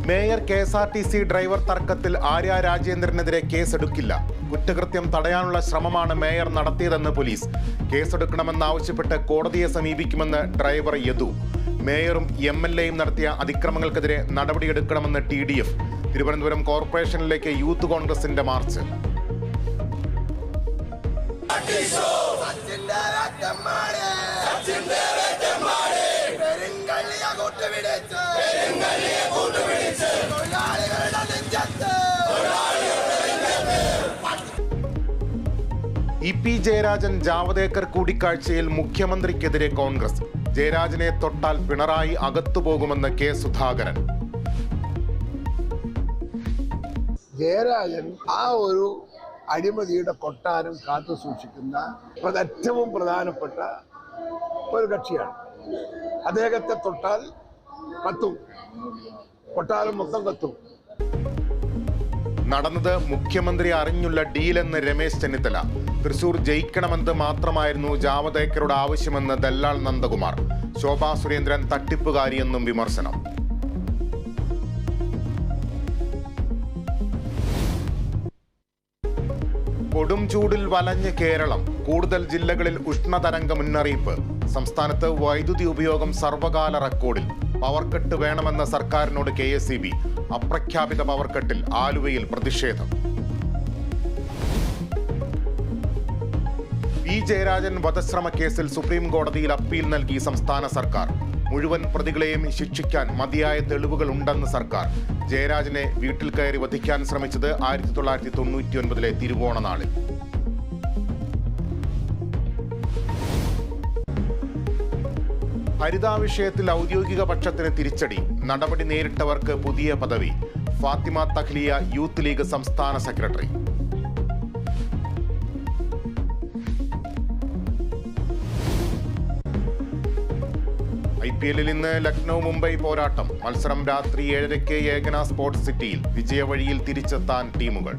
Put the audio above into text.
Mayor KSRTC driver തർക്കത്തിൽ ആര്യ രാജേന്ദ്രനെതിരെ കേസെടുക്കില്ല. കുറ്റകൃത്യം തടയാനുള്ള ശ്രമമാണ് മേയർ നടത്തിയതെന്ന് പോലീസ്. കേസെടുക്കണമെന്നാവശ്യപ്പെട്ട് കോടതിയെ സമീപിക്കുമെന്ന് ഡ്രൈവർ യദു. മേയറും MLAയും നടത്തിയ അതിക്രമങ്ങൾക്കെതിരെ നടപടിയെടുക്കണമെന്ന് TDF. തിരുവനന്തപുരം കോർപ്പറേഷനിലേക്ക് യൂത്ത് കോൺഗ്രസിന്റെ മാർച്ച്. EP ജയരാജൻ ജാവദേക്കർ കൂടിക്കാഴ്ചയിൽ മുഖ്യമന്ത്രിക്കെതിരെ കോൺഗ്രസ്. ജയരാജനെ തൊട്ടാൽ പിണറായി അകത്തുപോകുമെന്ന് K. സുധാകരൻ. ജയരാജൻ ആ ഒരു അഴിമതിയുടെ കൊട്ടാരം കാത്തു സൂക്ഷിക്കുന്ന ഏറ്റവും പ്രധാനപ്പെട്ട ഒരു കക്ഷിയാണ്. അദ്ദേഹത്തെ തൊട്ടാൽ കത്തും, കൊട്ടാരം മൊത്തം കത്തും. നടന്നത് മുഖ്യമന്ത്രി അറിഞ്ഞുള്ള ഡീലെന്ന് രമേശ് ചെന്നിത്തല. തൃശൂർ ജയിക്കണമെന്ന് മാത്രമായിരുന്നു ജാവദേക്കറുടെ ആവശ്യമെന്ന് ദല്ലാൽ നന്ദകുമാർ. ശോഭാ സുരേന്ദ്രൻ തട്ടിപ്പുകാരിയെന്നും വിമർശനം. കൊടും ചൂടിൽ വലഞ്ഞ് കേരളം. കൂടുതൽ ജില്ലകളിൽ ഉഷ്ണതരംഗ മുന്നറിയിപ്പ്. സംസ്ഥാനത്ത് വൈദ്യുതി ഉപയോഗം സർവകാല റെക്കോർഡിൽ. പവർ കട്ട് വേണമെന്ന സർക്കാരിനോട് KSEB. അപ്രഖ്യാപിത പവർ കട്ടിൽ ആലുവയിൽ പ്രതിഷേധം. P. ജയരാജൻ വധശ്രമ കേസിൽ സുപ്രീം കോടതിയിൽ അപ്പീൽ നൽകി സംസ്ഥാന സർക്കാർ. മുഴുവൻ പ്രതികളെയും ശിക്ഷിക്കാൻ മതിയായ തെളിവുകൾ ഉണ്ടെന്ന് സർക്കാർ. ജയരാജനെ വീട്ടിൽ കയറി വധിക്കാൻ ശ്രമിച്ചത് 1999 തിരുവോണ നാളിൽ. ഹരിത വിഷയത്തിൽ ഔദ്യോഗിക പക്ഷത്തിന് തിരിച്ചടി. നടപടി നേരിട്ടവർക്ക് പുതിയ പദവി. ഫാത്തിമ തഹ്ലിയ യൂത്ത് ലീഗ് സംസ്ഥാന സെക്രട്ടറി. IPL ഇന്ന് ലക്നൗ മുംബൈ പോരാട്ടം. മത്സരം രാത്രി 7:30 ഏകന സ്പോർട്സ് സിറ്റിയിൽ. വിജയവഴിയിൽ തിരിച്ചെത്താൻ ടീമുകൾ.